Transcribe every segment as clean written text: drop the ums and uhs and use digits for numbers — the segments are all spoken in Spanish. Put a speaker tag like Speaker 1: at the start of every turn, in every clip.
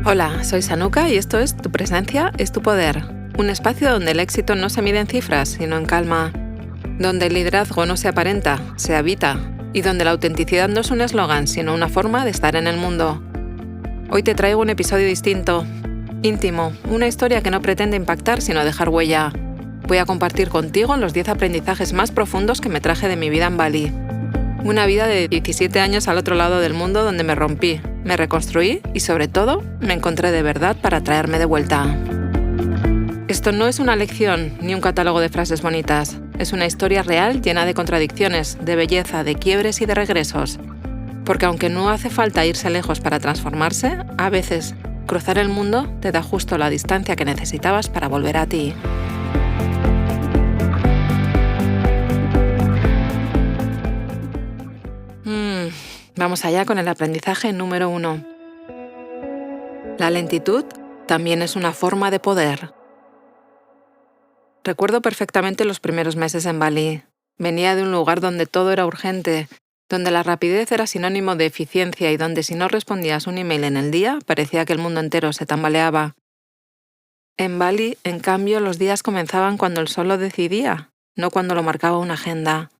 Speaker 1: Hola, soy Sanuka y esto es Tu Presencia es tu Poder, un espacio donde el éxito no se mide en cifras, sino en calma, donde el liderazgo no se aparenta, se habita, y donde la autenticidad no es un eslogan, sino una forma de estar en el mundo. Hoy te traigo un episodio distinto, íntimo, una historia que no pretende impactar, sino dejar huella. Voy a compartir contigo los 10 aprendizajes más profundos que me traje de mi vida en Bali. Una vida de 17 años al otro lado del mundo donde me rompí, me reconstruí y sobre todo me encontré de verdad para traerme de vuelta. Esto no es una lección ni un catálogo de frases bonitas. Es una historia real llena de contradicciones, de belleza, de quiebres y de regresos. Porque aunque no hace falta irse lejos para transformarse, a veces cruzar el mundo te da justo la distancia que necesitabas para volver a ti. Vamos allá con el aprendizaje número 1. La lentitud también es una forma de poder. Recuerdo perfectamente los primeros meses en Bali. Venía de un lugar donde todo era urgente, donde la rapidez era sinónimo de eficiencia y donde si no respondías un email en el día, parecía que el mundo entero se tambaleaba. En Bali, en cambio, los días comenzaban cuando el sol lo decidía, no cuando lo marcaba una agenda.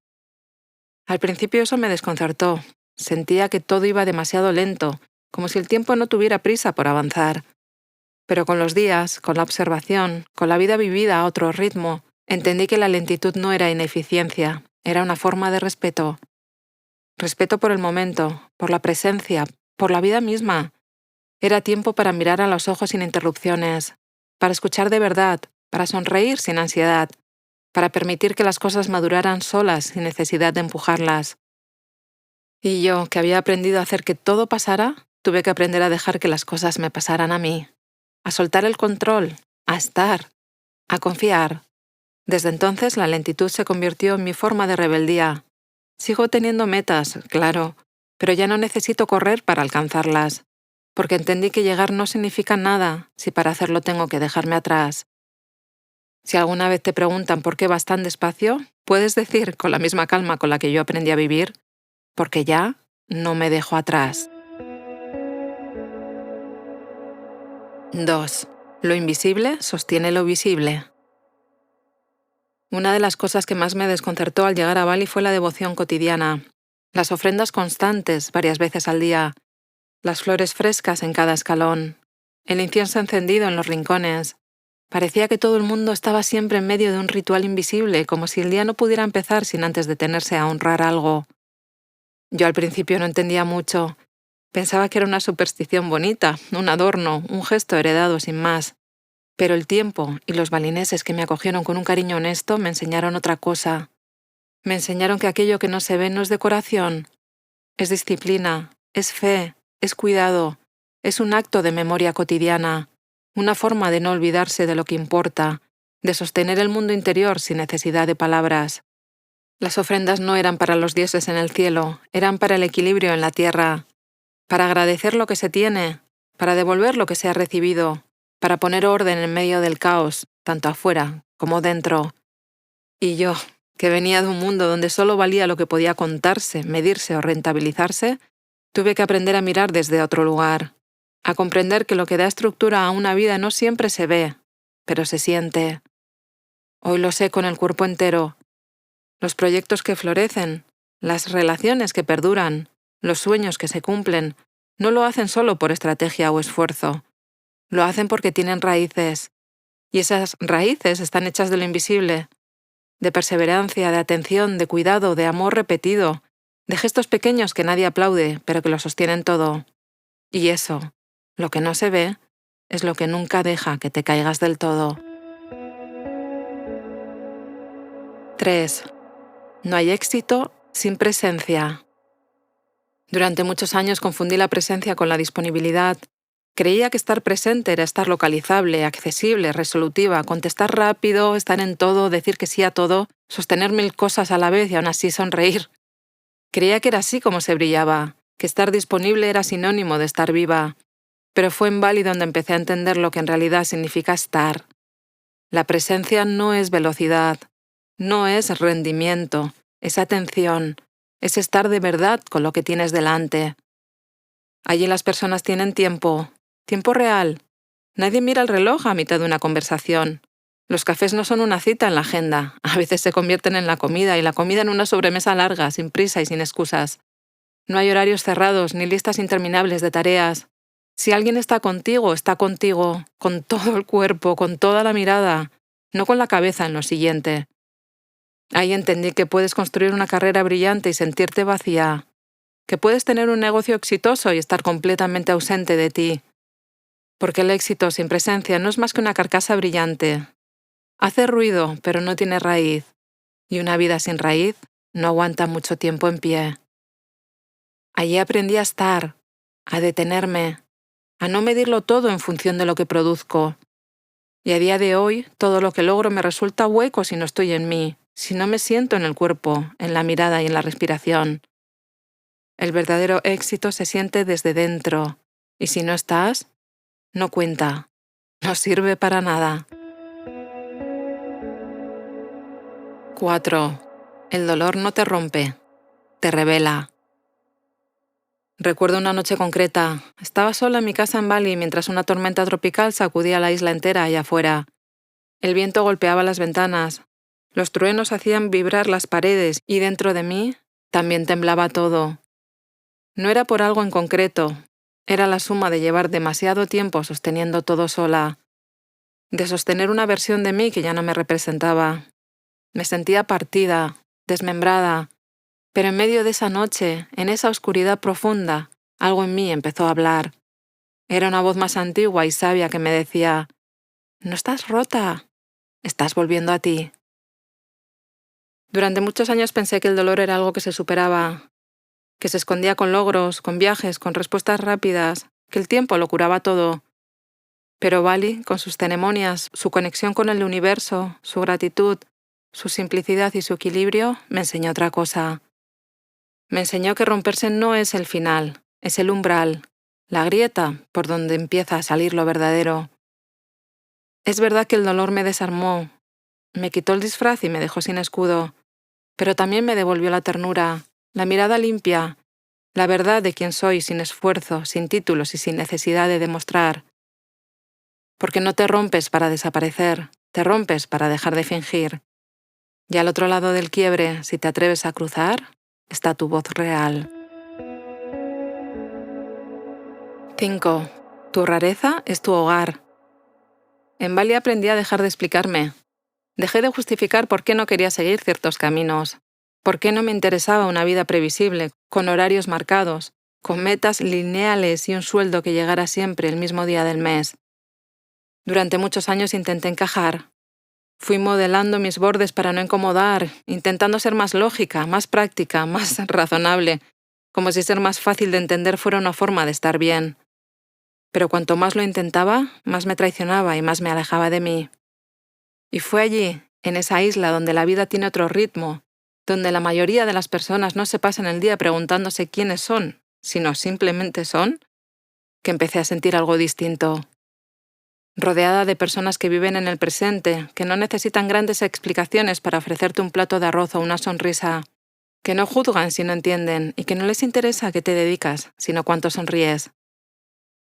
Speaker 1: Al principio eso me desconcertó. Sentía que todo iba demasiado lento, como si el tiempo no tuviera prisa por avanzar. Pero con los días, con la observación, con la vida vivida a otro ritmo, entendí que la lentitud no era ineficiencia, era una forma de respeto. Respeto por el momento, por la presencia, por la vida misma. Era tiempo para mirar a los ojos sin interrupciones, para escuchar de verdad, para sonreír sin ansiedad, para permitir que las cosas maduraran solas sin necesidad de empujarlas. Y yo, que había aprendido a hacer que todo pasara, tuve que aprender a dejar que las cosas me pasaran a mí, a soltar el control, a estar, a confiar. Desde entonces la lentitud se convirtió en mi forma de rebeldía. Sigo teniendo metas, claro, pero ya no necesito correr para alcanzarlas, porque entendí que llegar no significa nada si para hacerlo tengo que dejarme atrás. Si alguna vez te preguntan por qué vas tan despacio, puedes decir con la misma calma con la que yo aprendí a vivir, porque ya no me dejo atrás. 2. Lo invisible sostiene lo visible. Una de las cosas que más me desconcertó al llegar a Bali fue la devoción cotidiana, las ofrendas constantes varias veces al día, las flores frescas en cada escalón, el incienso encendido en los rincones. Parecía que todo el mundo estaba siempre en medio de un ritual invisible, como si el día no pudiera empezar sin antes detenerse a honrar algo. Yo al principio no entendía mucho. Pensaba que era una superstición bonita, un adorno, un gesto heredado sin más. Pero el tiempo y los balineses que me acogieron con un cariño honesto me enseñaron otra cosa. Me enseñaron que aquello que no se ve no es decoración, es disciplina, es fe, es cuidado, es un acto de memoria cotidiana, una forma de no olvidarse de lo que importa, de sostener el mundo interior sin necesidad de palabras. Las ofrendas no eran para los dioses en el cielo, eran para el equilibrio en la tierra, para agradecer lo que se tiene, para devolver lo que se ha recibido, para poner orden en medio del caos, tanto afuera como dentro. Y yo, que venía de un mundo donde solo valía lo que podía contarse, medirse o rentabilizarse, tuve que aprender a mirar desde otro lugar, a comprender que lo que da estructura a una vida no siempre se ve, pero se siente. Hoy lo sé con el cuerpo entero. Los proyectos que florecen, las relaciones que perduran, los sueños que se cumplen, no lo hacen solo por estrategia o esfuerzo. Lo hacen porque tienen raíces. Y esas raíces están hechas de lo invisible, de perseverancia, de atención, de cuidado, de amor repetido, de gestos pequeños que nadie aplaude, pero que lo sostienen todo. Y eso, lo que no se ve, es lo que nunca deja que te caigas del todo. 3. No hay éxito sin presencia. Durante muchos años confundí la presencia con la disponibilidad. Creía que estar presente era estar localizable, accesible, resolutiva, contestar rápido, estar en todo, decir que sí a todo, sostener 1000 cosas a la vez y aún así sonreír. Creía que era así como se brillaba, que estar disponible era sinónimo de estar viva. Pero fue en Bali donde empecé a entender lo que en realidad significa estar. La presencia no es velocidad, no es rendimiento, es atención, es estar de verdad con lo que tienes delante. Allí las personas tienen tiempo, Tiempo real. Nadie mira el reloj a mitad de una conversación. Los cafés no son una cita en la agenda. A veces se convierten en la comida y la comida en una sobremesa larga, sin prisa y sin excusas. No hay horarios cerrados ni listas interminables de tareas. Si alguien está contigo, con todo el cuerpo, con toda la mirada, no con la cabeza en lo siguiente. Ahí entendí que puedes construir una carrera brillante y sentirte vacía, que puedes tener un negocio exitoso y estar completamente ausente de ti. Porque el éxito sin presencia no es más que una carcasa brillante. Hace ruido, pero no tiene raíz. Y una vida sin raíz no aguanta mucho tiempo en pie. Allí aprendí a estar, a detenerme, a no medirlo todo en función de lo que produzco. Y a día de hoy, todo lo que logro me resulta hueco si no estoy en mí, si no me siento en el cuerpo, en la mirada y en la respiración. El verdadero éxito se siente desde dentro, y si no estás, no cuenta, no sirve para nada. 4. El dolor no te rompe, te revela. Recuerdo una noche concreta. Estaba sola en mi casa en Bali mientras una tormenta tropical sacudía la isla entera allá afuera. El viento golpeaba las ventanas, los truenos hacían vibrar las paredes y dentro de mí también temblaba todo. No era por algo en concreto, era la suma de llevar demasiado tiempo sosteniendo todo sola, de sostener una versión de mí que ya no me representaba. Me sentía partida, desmembrada, pero en medio de esa noche, en esa oscuridad profunda, algo en mí empezó a hablar. Era una voz más antigua y sabia que me decía: «No estás rota, estás volviendo a ti». Durante muchos años pensé que el dolor era algo que se superaba, que se escondía con logros, con viajes, con respuestas rápidas, que el tiempo lo curaba todo. Pero Bali, con sus ceremonias, su conexión con el universo, su gratitud, su simplicidad y su equilibrio, me enseñó otra cosa. Me enseñó que romperse no es el final, es el umbral, la grieta por donde empieza a salir lo verdadero. Es verdad que el dolor me desarmó, me quitó el disfraz y me dejó sin escudo, pero también me devolvió la ternura, la mirada limpia, la verdad de quién soy sin esfuerzo, sin títulos y sin necesidad de demostrar. Porque no te rompes para desaparecer, te rompes para dejar de fingir. Y al otro lado del quiebre, si te atreves a cruzar, está tu voz real. 5. Tu rareza es tu hogar. En Bali aprendí a dejar de explicarme. Dejé de justificar por qué no quería seguir ciertos caminos, por qué no me interesaba una vida previsible, con horarios marcados, con metas lineales y un sueldo que llegara siempre el mismo día del mes. Durante muchos años intenté encajar. Fui modelando mis bordes para no incomodar, intentando ser más lógica, más práctica, más razonable, como si ser más fácil de entender fuera una forma de estar bien. Pero cuanto más lo intentaba, más me traicionaba y más me alejaba de mí. Y fue allí, en esa isla donde la vida tiene otro ritmo, donde la mayoría de las personas no se pasan el día preguntándose quiénes son, sino simplemente son, que empecé a sentir algo distinto. Rodeada de personas que viven en el presente, que no necesitan grandes explicaciones para ofrecerte un plato de arroz o una sonrisa, que no juzgan si no entienden y que no les interesa a qué te dedicas, sino cuánto sonríes.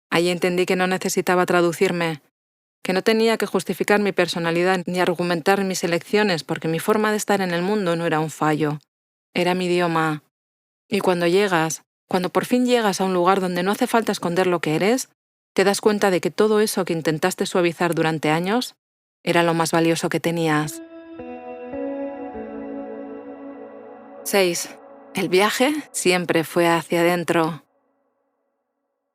Speaker 1: Allí entendí que no necesitaba traducirme, que no tenía que justificar mi personalidad ni argumentar mis elecciones porque mi forma de estar en el mundo no era un fallo, era mi idioma. Y cuando por fin llegas a un lugar donde no hace falta esconder lo que eres, te das cuenta de que todo eso que intentaste suavizar durante años era lo más valioso que tenías. 6. El viaje siempre fue hacia adentro.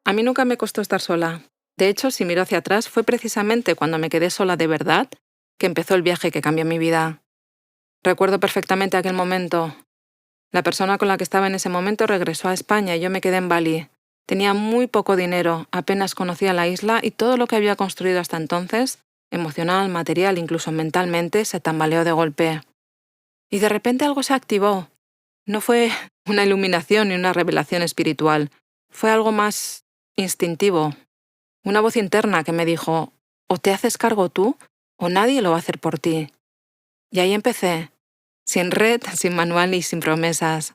Speaker 1: A mí nunca me costó estar sola. De hecho, si miro hacia atrás, fue precisamente cuando me quedé sola de verdad que empezó el viaje que cambió mi vida. Recuerdo perfectamente aquel momento. La persona con la que estaba en ese momento regresó a España y yo me quedé en Bali. Tenía muy poco dinero, apenas conocía la isla y todo lo que había construido hasta entonces, emocional, material, incluso mentalmente, se tambaleó de golpe. Y de repente algo se activó. No fue una iluminación ni una revelación espiritual. Fue algo más instintivo. Una voz interna que me dijo: o te haces cargo tú, o nadie lo va a hacer por ti. Y ahí empecé, sin red, sin manual y sin promesas.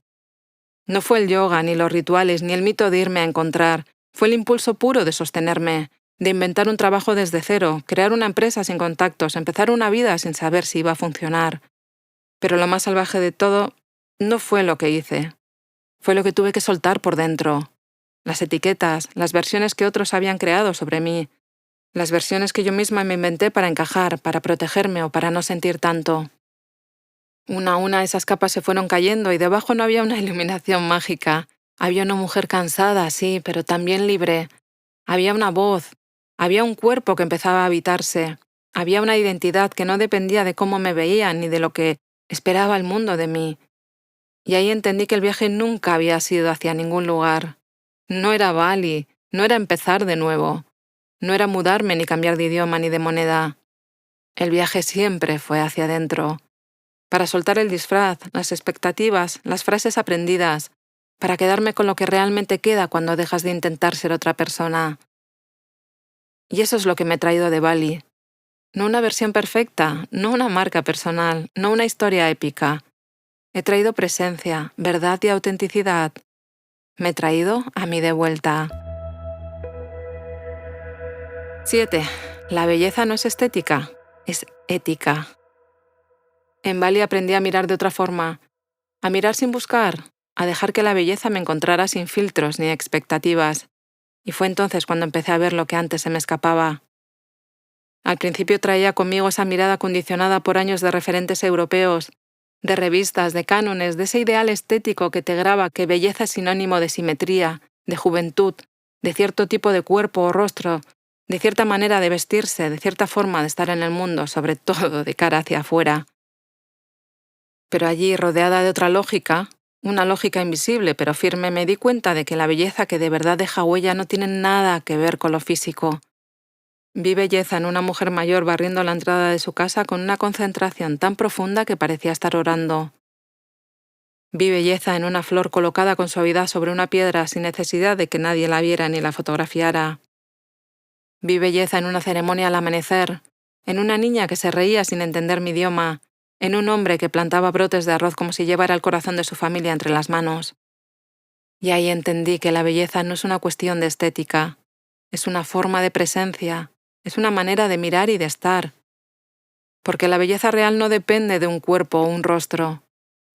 Speaker 1: No fue el yoga, ni los rituales, ni el mito de irme a encontrar. Fue el impulso puro de sostenerme, de inventar un trabajo desde cero, crear una empresa sin contactos, empezar una vida sin saber si iba a funcionar. Pero lo más salvaje de todo no fue lo que hice, fue lo que tuve que soltar por dentro. Las etiquetas, las versiones que otros habían creado sobre mí, las versiones que yo misma me inventé para encajar, para protegerme o para no sentir tanto. Una a una esas capas se fueron cayendo y debajo no había una iluminación mágica. Había una mujer cansada, sí, pero también libre. Había una voz, había un cuerpo que empezaba a habitarse. Había una identidad que no dependía de cómo me veía ni de lo que esperaba el mundo de mí. Y ahí entendí que el viaje nunca había sido hacia ningún lugar. No era Bali, no era empezar de nuevo. No era mudarme ni cambiar de idioma ni de moneda. El viaje siempre fue hacia adentro. Para soltar el disfraz, las expectativas, las frases aprendidas, para quedarme con lo que realmente queda cuando dejas de intentar ser otra persona. Y eso es lo que me he traído de Bali. No una versión perfecta, no una marca personal, no una historia épica. He traído presencia, verdad y autenticidad. Me he traído a mí de vuelta. 7. La belleza no es estética, es ética. En Bali aprendí a mirar de otra forma, a mirar sin buscar, a dejar que la belleza me encontrara sin filtros ni expectativas. Y fue entonces cuando empecé a ver lo que antes se me escapaba. Al principio traía conmigo esa mirada condicionada por años de referentes europeos, de revistas, de cánones, de ese ideal estético que te graba que belleza es sinónimo de simetría, de juventud, de cierto tipo de cuerpo o rostro, de cierta manera de vestirse, de cierta forma de estar en el mundo, sobre todo de cara hacia afuera. Pero allí, rodeada de otra lógica, una lógica invisible pero firme, me di cuenta de que la belleza que de verdad deja huella no tiene nada que ver con lo físico. Vi belleza en una mujer mayor barriendo la entrada de su casa con una concentración tan profunda que parecía estar orando. Vi belleza en una flor colocada con suavidad sobre una piedra sin necesidad de que nadie la viera ni la fotografiara. Vi belleza en una ceremonia al amanecer, en una niña que se reía sin entender mi idioma, en un hombre que plantaba brotes de arroz como si llevara el corazón de su familia entre las manos. Y ahí entendí que la belleza no es una cuestión de estética, es una forma de presencia, es una manera de mirar y de estar. Porque la belleza real no depende de un cuerpo o un rostro.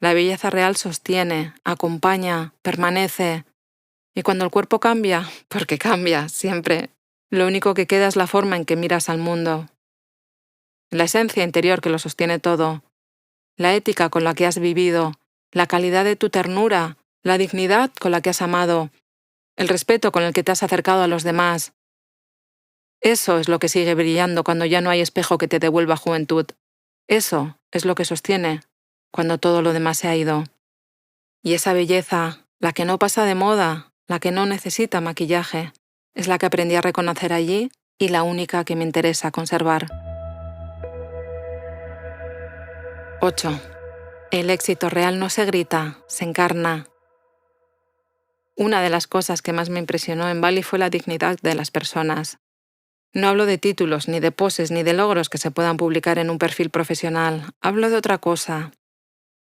Speaker 1: La belleza real sostiene, acompaña, permanece. Y cuando el cuerpo cambia, porque cambia siempre, lo único que queda es la forma en que miras al mundo. La esencia interior que lo sostiene todo, la ética con la que has vivido, la calidad de tu ternura, la dignidad con la que has amado, el respeto con el que te has acercado a los demás. Eso es lo que sigue brillando cuando ya no hay espejo que te devuelva juventud. Eso es lo que sostiene cuando todo lo demás se ha ido. Y esa belleza, la que no pasa de moda, la que no necesita maquillaje, es la que aprendí a reconocer allí y la única que me interesa conservar. 8. El éxito real no se grita, se encarna. Una de las cosas que más me impresionó en Bali fue la dignidad de las personas. No hablo de títulos, ni de poses, ni de logros que se puedan publicar en un perfil profesional. Hablo de otra cosa,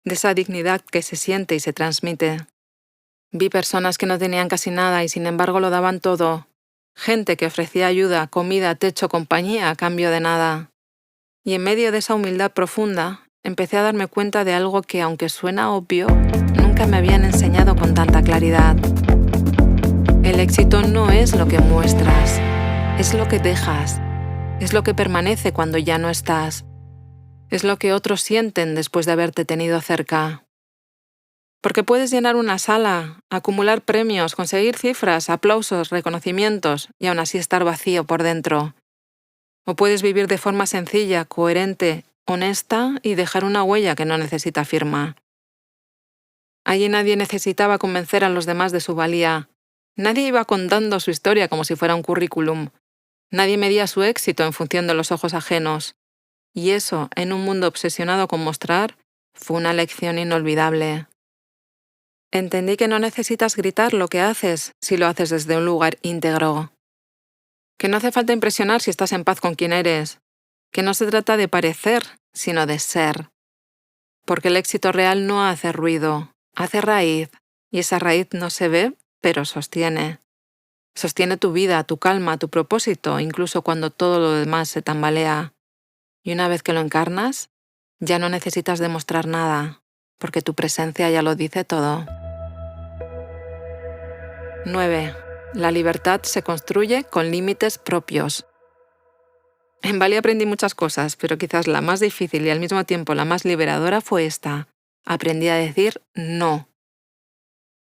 Speaker 1: de esa dignidad que se siente y se transmite. Vi personas que no tenían casi nada y sin embargo lo daban todo. Gente que ofrecía ayuda, comida, techo, compañía a cambio de nada. Y en medio de esa humildad profunda, empecé a darme cuenta de algo que, aunque suena obvio, nunca me habían enseñado con tanta claridad. El éxito no es lo que muestras, es lo que dejas, es lo que permanece cuando ya no estás, es lo que otros sienten después de haberte tenido cerca. Porque puedes llenar una sala, acumular premios, conseguir cifras, aplausos, reconocimientos y aún así estar vacío por dentro. O puedes vivir de forma sencilla, coherente, honesta y dejar una huella que no necesita firma. Allí nadie necesitaba convencer a los demás de su valía. Nadie iba contando su historia como si fuera un currículum. Nadie medía su éxito en función de los ojos ajenos. Y eso, en un mundo obsesionado con mostrar, fue una lección inolvidable. Entendí que no necesitas gritar lo que haces si lo haces desde un lugar íntegro. Que no hace falta impresionar si estás en paz con quien eres. Que no se trata de parecer, sino de ser. Porque el éxito real no hace ruido, hace raíz, y esa raíz no se ve, pero sostiene. Sostiene tu vida, tu calma, tu propósito, incluso cuando todo lo demás se tambalea. Y una vez que lo encarnas, ya no necesitas demostrar nada, porque tu presencia ya lo dice todo. 9. La libertad se construye con límites propios. En Bali aprendí muchas cosas, pero quizás la más difícil y al mismo tiempo la más liberadora fue esta. Aprendí a decir no.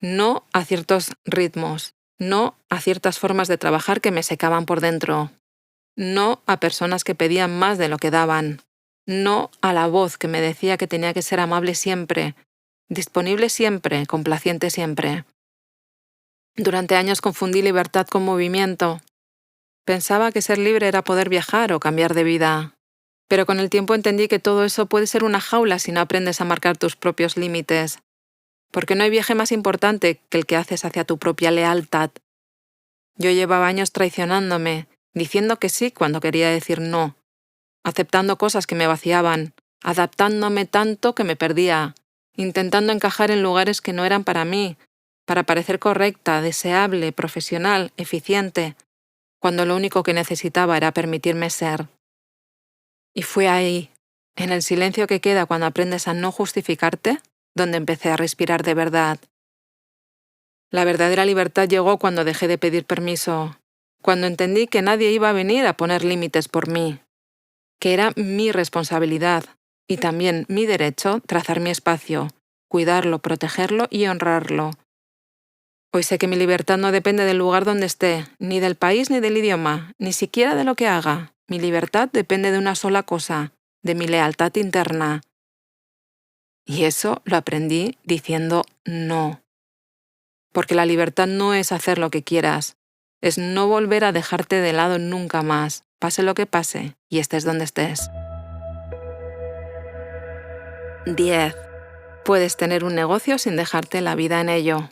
Speaker 1: No a ciertos ritmos, no a ciertas formas de trabajar que me secaban por dentro, no a personas que pedían más de lo que daban, no a la voz que me decía que tenía que ser amable siempre, disponible siempre, complaciente siempre. Durante años confundí libertad con movimiento. Pensaba que ser libre era poder viajar o cambiar de vida. Pero con el tiempo entendí que todo eso puede ser una jaula si no aprendes a marcar tus propios límites. Porque no hay viaje más importante que el que haces hacia tu propia lealtad. Yo llevaba años traicionándome, diciendo que sí cuando quería decir no, aceptando cosas que me vaciaban, adaptándome tanto que me perdía, intentando encajar en lugares que no eran para mí, para parecer correcta, deseable, profesional, eficiente, cuando lo único que necesitaba era permitirme ser. Y fue ahí, en el silencio que queda cuando aprendes a no justificarte, donde empecé a respirar de verdad. La verdadera libertad llegó cuando dejé de pedir permiso, cuando entendí que nadie iba a venir a poner límites por mí, que era mi responsabilidad y también mi derecho trazar mi espacio, cuidarlo, protegerlo y honrarlo. Hoy sé que mi libertad no depende del lugar donde esté, ni del país ni del idioma, ni siquiera de lo que haga. Mi libertad depende de una sola cosa, de mi lealtad interna. Y eso lo aprendí diciendo no. Porque la libertad no es hacer lo que quieras, es no volver a dejarte de lado nunca más, pase lo que pase y estés donde estés. 10. Puedes tener un negocio sin dejarte la vida en ello.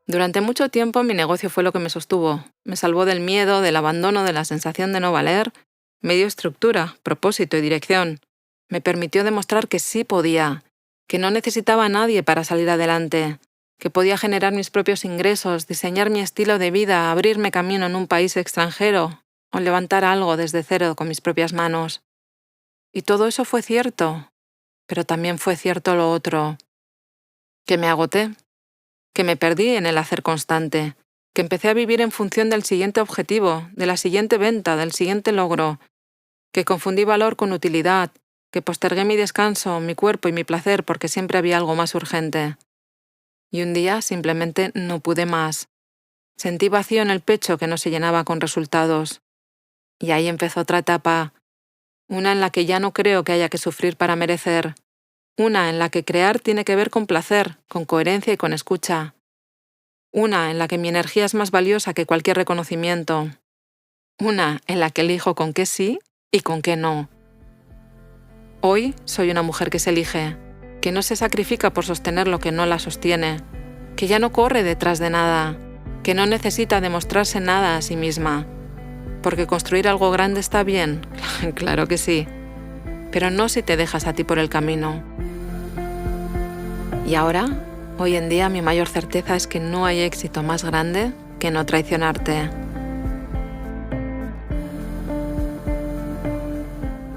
Speaker 1: Durante mucho tiempo mi negocio fue lo que me sostuvo. Me salvó del miedo, del abandono, de la sensación de no valer. Me dio estructura, propósito y dirección. Me permitió demostrar que sí podía, que no necesitaba a nadie para salir adelante, que podía generar mis propios ingresos, diseñar mi estilo de vida, abrirme camino en un país extranjero o levantar algo desde cero con mis propias manos. Y todo eso fue cierto, pero también fue cierto lo otro, que me agoté, que me perdí en el hacer constante, que empecé a vivir en función del siguiente objetivo, de la siguiente venta, del siguiente logro, que confundí valor con utilidad, que postergué mi descanso, mi cuerpo y mi placer porque siempre había algo más urgente. Y un día simplemente no pude más. Sentí vacío en el pecho que no se llenaba con resultados. Y ahí empezó otra etapa, una en la que ya no creo que haya que sufrir para merecer, una en la que crear tiene que ver con placer, con coherencia y con escucha. Una en la que mi energía es más valiosa que cualquier reconocimiento. Una en la que elijo con qué sí y con qué no. Hoy soy una mujer que se elige, que no se sacrifica por sostener lo que no la sostiene, que ya no corre detrás de nada, que no necesita demostrarse nada a sí misma. Porque construir algo grande está bien, claro que sí, pero no si te dejas a ti por el camino. Y ahora, hoy en día, mi mayor certeza es que no hay éxito más grande que no traicionarte.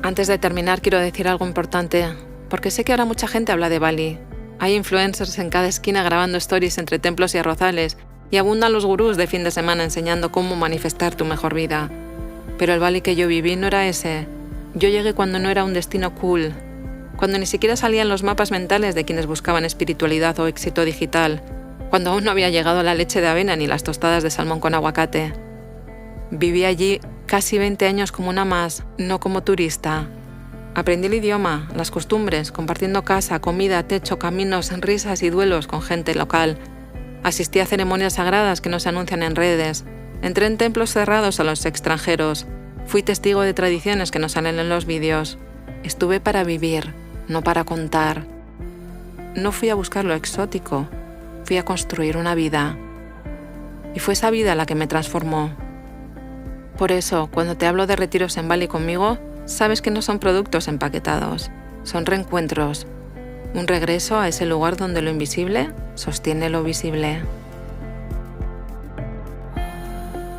Speaker 1: Antes de terminar, quiero decir algo importante, porque sé que ahora mucha gente habla de Bali. Hay influencers en cada esquina grabando stories entre templos y arrozales, y abundan los gurús de fin de semana enseñando cómo manifestar tu mejor vida. Pero el Bali que yo viví no era ese. Yo llegué cuando no era un destino cool, cuando ni siquiera salían los mapas mentales de quienes buscaban espiritualidad o éxito digital, cuando aún no había llegado la leche de avena ni las tostadas de salmón con aguacate. Viví allí casi 20 años como una más, no como turista. Aprendí el idioma, las costumbres, compartiendo casa, comida, techo, caminos, risas y duelos con gente local. Asistí a ceremonias sagradas que no se anuncian en redes. Entré en templos cerrados a los extranjeros. Fui testigo de tradiciones que no salen en los vídeos. Estuve para vivir, no para contar. No fui a buscar lo exótico, fui a construir una vida. Y fue esa vida la que me transformó. Por eso, cuando te hablo de retiros en Bali conmigo, sabes que no son productos empaquetados, son reencuentros. Un regreso a ese lugar donde lo invisible sostiene lo visible.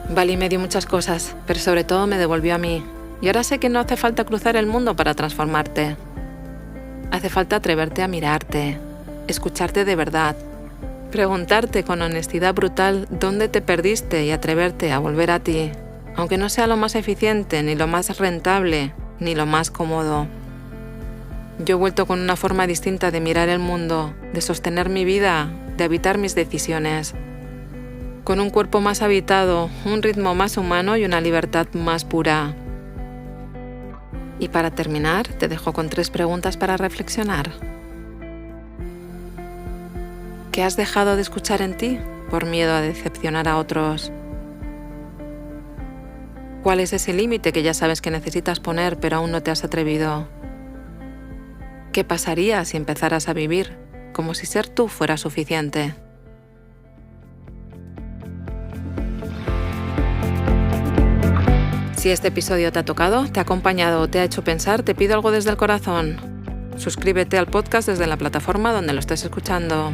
Speaker 1: Bali me dio muchas cosas, pero sobre todo me devolvió a mí. Y ahora sé que no hace falta cruzar el mundo para transformarte. Hace falta atreverte a mirarte, escucharte de verdad, preguntarte con honestidad brutal dónde te perdiste y atreverte a volver a ti, aunque no sea lo más eficiente, ni lo más rentable, ni lo más cómodo. Yo he vuelto con una forma distinta de mirar el mundo, de sostener mi vida, de habitar mis decisiones. Con un cuerpo más habitado, un ritmo más humano y una libertad más pura. Y para terminar, te dejo con 3 preguntas para reflexionar. ¿Qué has dejado de escuchar en ti por miedo a decepcionar a otros? ¿Cuál es ese límite que ya sabes que necesitas poner pero aún no te has atrevido? ¿Qué pasaría si empezaras a vivir como si ser tú fuera suficiente? Si este episodio te ha tocado, te ha acompañado o te ha hecho pensar, te pido algo desde el corazón. Suscríbete al podcast desde la plataforma donde lo estés escuchando.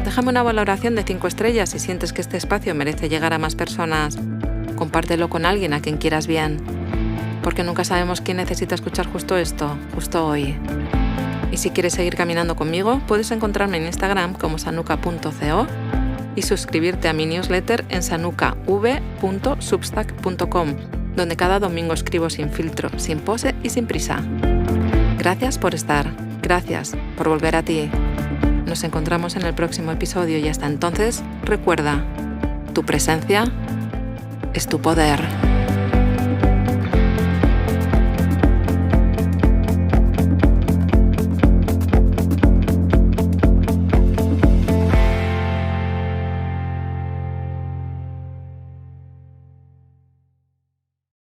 Speaker 1: Déjame una valoración de 5 estrellas si sientes que este espacio merece llegar a más personas. Compártelo con alguien a quien quieras bien. Porque nunca sabemos quién necesita escuchar justo esto, justo hoy. Y si quieres seguir caminando conmigo, puedes encontrarme en Instagram como sanuka.co y suscribirte a mi newsletter en sanukav.substack.com, donde cada domingo escribo sin filtro, sin pose y sin prisa. Gracias por estar, gracias por volver a ti. Nos encontramos en el próximo episodio y hasta entonces, recuerda, tu presencia es tu poder.